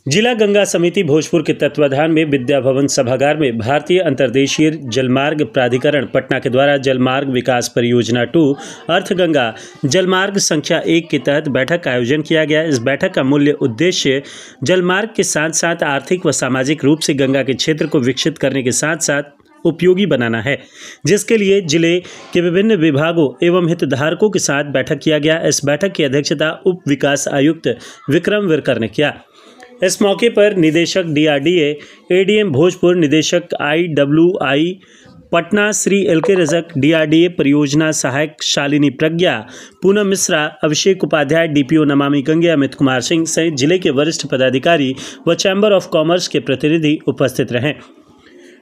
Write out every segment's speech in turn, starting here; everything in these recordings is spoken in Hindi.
जिला गंगा समिति भोजपुर के तत्वाधान में विद्या भवन सभागार में भारतीय अंतर्देशीय जलमार्ग प्राधिकरण पटना के द्वारा जलमार्ग विकास परियोजना 2 अर्थ गंगा जलमार्ग संख्या 1 के तहत बैठक का आयोजन किया गया। इस बैठक का मूल्य उद्देश्य जलमार्ग के साथ साथ आर्थिक व सामाजिक रूप से गंगा के क्षेत्र को विकसित करने के साथ साथ उपयोगी बनाना है, जिसके लिए जिले के विभिन्न विभागों एवं हितधारकों के साथ बैठक किया गया। इस बैठक की अध्यक्षता उप विकास आयुक्त विक्रम विरकर ने किया। इस मौके पर निदेशक DRDA ADM भोजपुर, निदेशक IWI Patna Shri LK Rajak, DRDA परियोजना सहायक शालिनी प्रज्ञा, पूनम मिश्रा, अभिषेक उपाध्याय, DPO नमामि गंगे अमित कुमार सिंह सहित जिले के वरिष्ठ पदाधिकारी व चैम्बर ऑफ कॉमर्स के प्रतिनिधि उपस्थित रहे।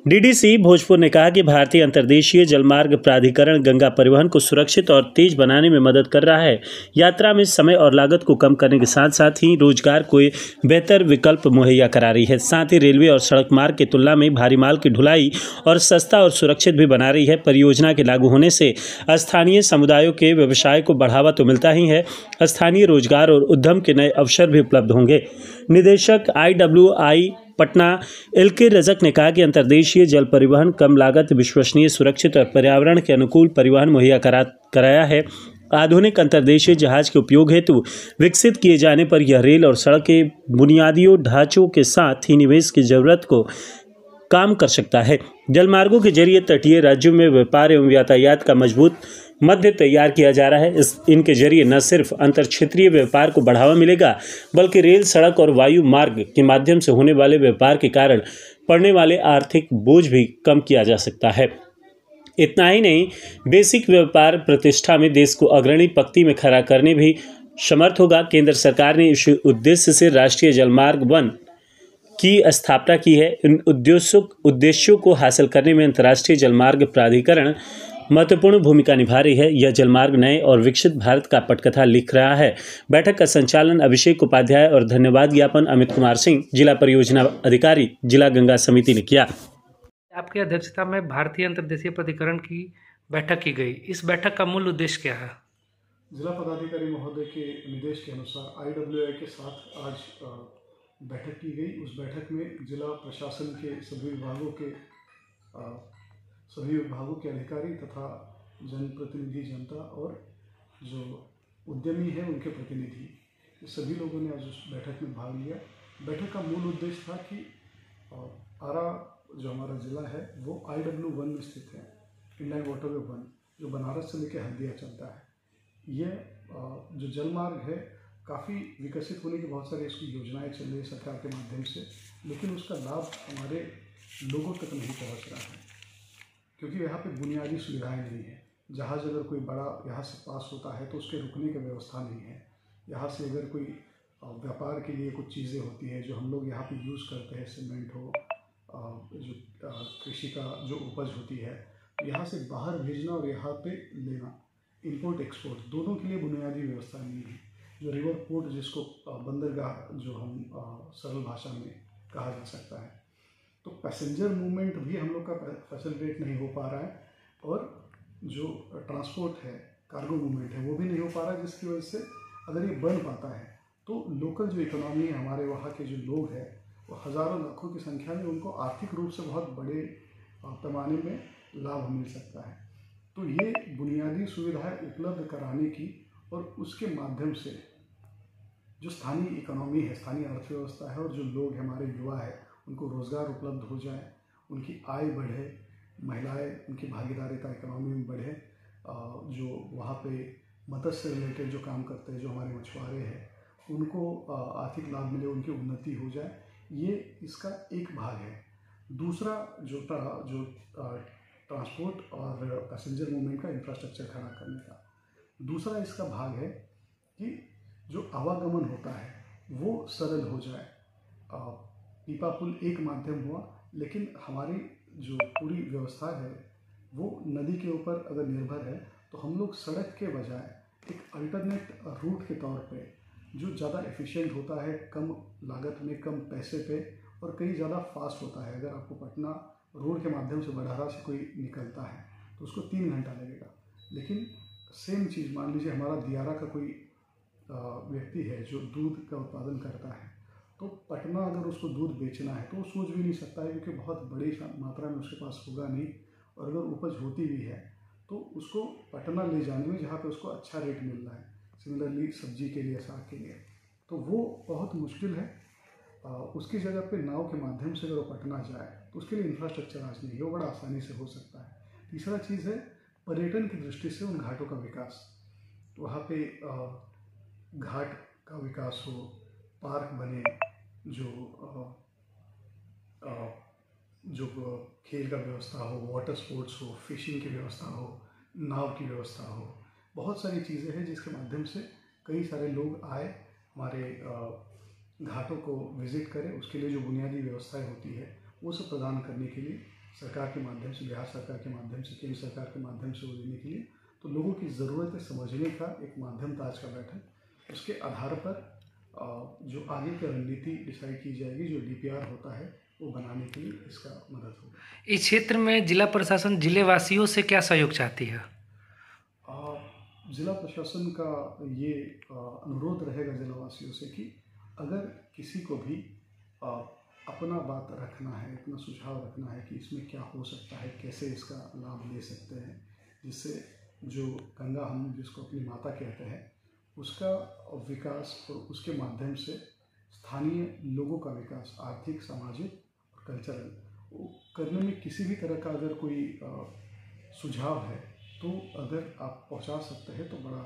DDC भोजपुर ने कहा कि भारतीय अंतर्देशीय जलमार्ग प्राधिकरण गंगा परिवहन को सुरक्षित और तेज बनाने में मदद कर रहा है। यात्रा में समय और लागत को कम करने के साथ साथ ही रोजगार को बेहतर विकल्प मुहैया करा रही है। साथ ही रेलवे और सड़क मार्ग की तुलना में भारी माल की ढुलाई और सस्ता और सुरक्षित भी बना रही है। परियोजना के लागू होने से स्थानीय समुदायों के व्यवसाय को बढ़ावा तो मिलता ही है, स्थानीय रोजगार और उद्यम के नए अवसर भी उपलब्ध होंगे। निदेशक IWI पटना LK रजक ने कहा कि अंतर्देशीय जल परिवहन कम लागत, विश्वसनीय, सुरक्षित और पर्यावरण के अनुकूल परिवहन मुहैया कराया है। आधुनिक अंतर्देशीय जहाज के उपयोग हेतु विकसित किए जाने पर यह रेल और सड़क के बुनियादी ढांचों के साथ ही निवेश की जरूरत को काम कर सकता है। जलमार्गों के जरिए तटीय राज्यों में व्यापार एवं यातायात का मजबूत मध्य तैयार किया जा रहा है। इनके जरिए न सिर्फ अंतर क्षेत्रीय व्यापार को बढ़ावा मिलेगा, बल्कि रेल, सड़क और वायु मार्ग के माध्यम से होने वाले व्यापार के कारण पड़ने वाले आर्थिक बोझ भी कम किया जा सकता है। इतना ही नहीं, बेसिक व्यापार प्रतिष्ठा में देश को अग्रणी पंक्ति में खड़ा करने भी समर्थ होगा। केंद्र सरकार ने इस उद्देश्य से राष्ट्रीय जलमार्ग 1 की स्थापना की है। इन उद्देश्यों को हासिल करने में अंतर्राष्ट्रीय जलमार्ग प्राधिकरण महत्वपूर्ण भूमिका निभा रही है। यह जलमार्ग नए और विकसित भारत का पटकथा लिख रहा है। बैठक का संचालन अभिषेक उपाध्याय और धन्यवाद ज्ञापन अमित कुमार सिंह, जिला परियोजना अधिकारी, जिला गंगा समिति ने किया। आपकी अध्यक्षता में भारतीय अंतर्देशीय प्राधिकरण की बैठक की गई। इस बैठक का मूल उद्देश्य क्या है? जिला पदाधिकारी महोदय के निर्देश के अनुसार IWI के साथ आज बैठक की गई। उस बैठक में जिला प्रशासन के सभी विभागों के अधिकारी तथा जनप्रतिनिधि, जनता और जो उद्यमी है उनके प्रतिनिधि, सभी लोगों ने आज उस बैठक में भाग लिया। बैठक का मूल उद्देश्य था कि आरा जो हमारा ज़िला है वो IW1 में स्थित है, इंडियन वाटरवे 1, जो बनारस से लेकर हल्दिया चलता है। ये जो जलमार्ग है काफ़ी विकसित होने की बहुत सारी इसकी योजनाएं चल रही है सरकार के माध्यम से, लेकिन उसका लाभ हमारे लोगों तक नहीं पहुंच रहा है, क्योंकि यहाँ पे बुनियादी सुविधाएं नहीं है। जहाज़ अगर कोई बड़ा यहाँ से पास होता है तो उसके रुकने की व्यवस्था नहीं है। यहाँ से अगर कोई व्यापार के लिए कुछ चीज़ें होती है जो हम लोग यहाँ पे यूज़ करते हैं, सीमेंट हो, जो कृषि का जो उपज होती है, यहाँ से बाहर भेजना और यहाँ पे लेना, इंपोर्ट एक्सपोर्ट दोनों के लिए बुनियादी व्यवस्था नहीं है। जो रिवर पोर्ट, जिसको बंदरगाह जो हम सरल भाषा में कहा जा सकता है, तो पैसेंजर मूवमेंट भी हम लोग का फैसिलिटेट नहीं हो पा रहा है, और जो ट्रांसपोर्ट है, कार्गो मूवमेंट है, वो भी नहीं हो पा रहा है, जिसकी वजह से अगर ये बन पाता है तो लोकल जो इकोनॉमी है, हमारे वहाँ के जो लोग हैं, वो हज़ारों लाखों की संख्या में उनको आर्थिक रूप से बहुत बड़े पैमाने में लाभ मिल सकता है। तो ये बुनियादी सुविधाएं उपलब्ध कराने की और उसके माध्यम से जो स्थानीय इकोनॉमी है, स्थानीय अर्थव्यवस्था है, और जो लोग हमारे युवा है उनको रोज़गार उपलब्ध हो जाए, उनकी आय बढ़े, महिलाएं उनकी भागीदारिता इकोनॉमी में बढ़े, जो वहाँ पे मत्स्य से रिलेटेड जो काम करते हैं, जो हमारे मछुआरे हैं, उनको आर्थिक लाभ मिले, उनकी उन्नति हो जाए, ये इसका एक भाग है। दूसरा जो ट्रांसपोर्ट और पैसेंजर मूवमेंट का इंफ्रास्ट्रक्चर खड़ा करने का दूसरा इसका भाग है कि जो आवागमन होता है वो सरल हो जाए। पीपा पुल एक माध्यम हुआ, लेकिन हमारी जो पूरी व्यवस्था है वो नदी के ऊपर अगर निर्भर है, तो हम लोग सड़क के बजाय एक अल्टरनेट रूट के तौर पे जो ज़्यादा एफिशिएंट होता है, कम लागत में, कम पैसे पे, और कहीं ज़्यादा फास्ट होता है। अगर आपको पटना रोड के माध्यम से बड़हरा से कोई निकलता है तो उसको 3 घंटा लगेगा, लेकिन सेम चीज़ मान लीजिए हमारा दियारा का कोई व्यक्ति है जो दूध का उत्पादन करता है, तो पटना पटना अगर उसको दूध बेचना है तो वो सोच भी नहीं सकता है, क्योंकि बहुत बड़ी मात्रा में उसके पास होगा नहीं, और अगर उपज होती भी है तो उसको पटना ले जाने में जहाँ पे उसको अच्छा रेट मिल रहा है, सिमिलरली सब्जी के लिए, साग के लिए, तो वो बहुत मुश्किल है। उसकी जगह पे नाव के माध्यम से अगर वो पटना जाए तो उसके लिए इंफ्रास्ट्रक्चर आज नहीं है, वो बड़ा आसानी से हो सकता है। तीसरा चीज़ है पर्यटन की दृष्टि से उन घाटों का विकास, वहाँ पे घाट का विकास हो, पार्क बने, जो खेल का व्यवस्था हो, वाटर स्पोर्ट्स हो, फिशिंग की व्यवस्था हो, नाव की व्यवस्था हो, बहुत सारी चीज़ें हैं जिसके माध्यम से कई सारे लोग आए, हमारे घाटों को विज़िट करें। उसके लिए जो बुनियादी व्यवस्थाएं होती है वो सब प्रदान करने के लिए सरकार के माध्यम से, बिहार सरकार के माध्यम से, केंद्र सरकार के माध्यम से वो देने के लिए, तो लोगों की ज़रूरतें समझने का एक माध्यम था आज का बैठक। उसके आधार पर जो आगे की रणनीति डिसाइड की जाएगी, जो DPR होता है वो बनाने के लिए इसका मदद होगा। इस क्षेत्र में जिला प्रशासन जिले वासियों से क्या सहयोग चाहती है? जिला प्रशासन का ये अनुरोध रहेगा जिला वासियों से कि अगर किसी को भी अपना बात रखना है, अपना सुझाव रखना है कि इसमें क्या हो सकता है, कैसे इसका लाभ ले सकते हैं, जिससे जो गंगा हम जिसको अपनी माता कहते हैं उसका विकास और उसके माध्यम से स्थानीय लोगों का विकास, आर्थिक, सामाजिक और कल्चरल, वो करने में किसी भी तरह का अगर कोई सुझाव है तो अगर आप पहुंचा सकते हैं तो बड़ा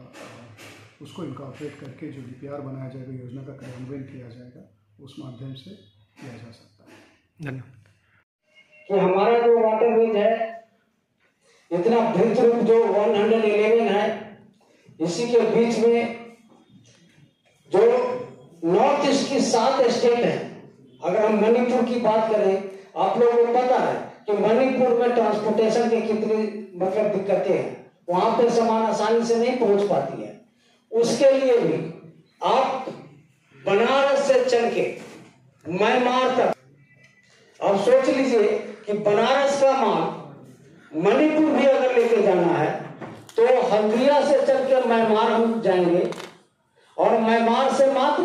उसको इनकॉर्पोरेट करके जो DPR बनाया जाएगा, योजना का क्रियान्वयन किया जाएगा, उस माध्यम से किया जा सकता है। धन्यवाद। कि हमारा जो वाटरवेज है इतना विस्तृत जो 111 है, इसी के बीच में जो नॉर्थ ईस्ट की 7 स्टेट है, अगर हम मणिपुर की बात करें, आप लोगों को पता है कि मणिपुर में ट्रांसपोर्टेशन की कितनी दिक्कतें हैं, वहां पर सामान आसानी से नहीं पहुंच पाती है। उसके लिए भी आप बनारस से चल के म्यांमार तक, आप सोच लीजिए कि बनारस का माल मणिपुर भी अगर लेके जाना है तो हल्दिया से चल के म्यांमार हम जाएंगे, और म्यांमार से मात्र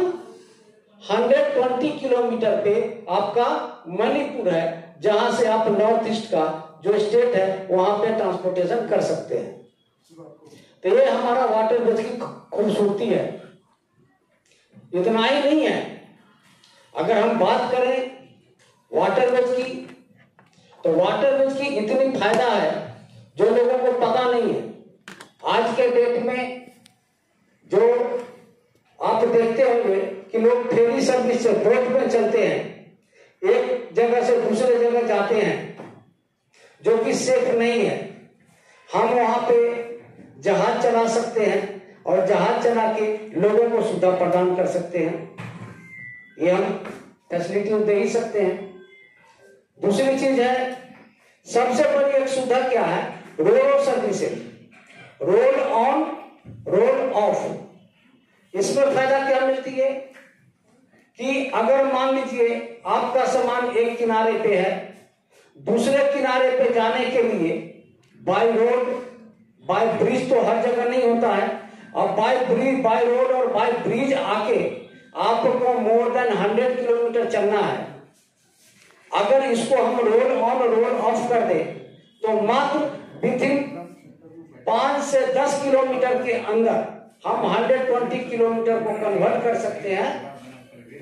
120 किलोमीटर पे आपका मणिपुर है, जहां से आप नॉर्थ ईस्ट का जो स्टेट है वहां पे ट्रांसपोर्टेशन कर सकते हैं। तो ये हमारा वाटरवेज की खूबसूरती है। इतना ही नहीं है, अगर हम बात करें वाटरवेज की, तो वाटरवेज की इतनी फायदा है जो लोगों को पता नहीं है। आज के डेट में जो आप देखते होंगे कि लोग फेरी सर्विस से बोट में चलते हैं, एक जगह से दूसरे जगह जाते हैं, जो कि सेफ नहीं है। हम वहां पे जहाज चला सकते हैं और जहाज चला के लोगों को सुविधा प्रदान कर सकते हैं। ये हम फैसिलिटी दे ही सकते हैं। दूसरी चीज है, सबसे बड़ी एक सुविधा क्या है, roll services, roll on roll off. इसमें फायदा क्या मिलती है कि अगर मान लीजिए आपका सामान एक किनारे पे है, दूसरे किनारे पे जाने के लिए बाय रोड, बाय ब्रिज तो हर जगह नहीं होता है, और बाय रोड और बाय ब्रिज आके आपको मोर देन 100 किलोमीटर चलना है। अगर इसको हम रोल ऑन रोल ऑफ कर दे तो मात्र विथिन 5 से 10 किलोमीटर के अंदर हम 120 किलोमीटर को कन्वर्ट कर सकते हैं,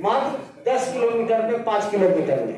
मात्र 10 किलोमीटर में, 5 किलोमीटर में।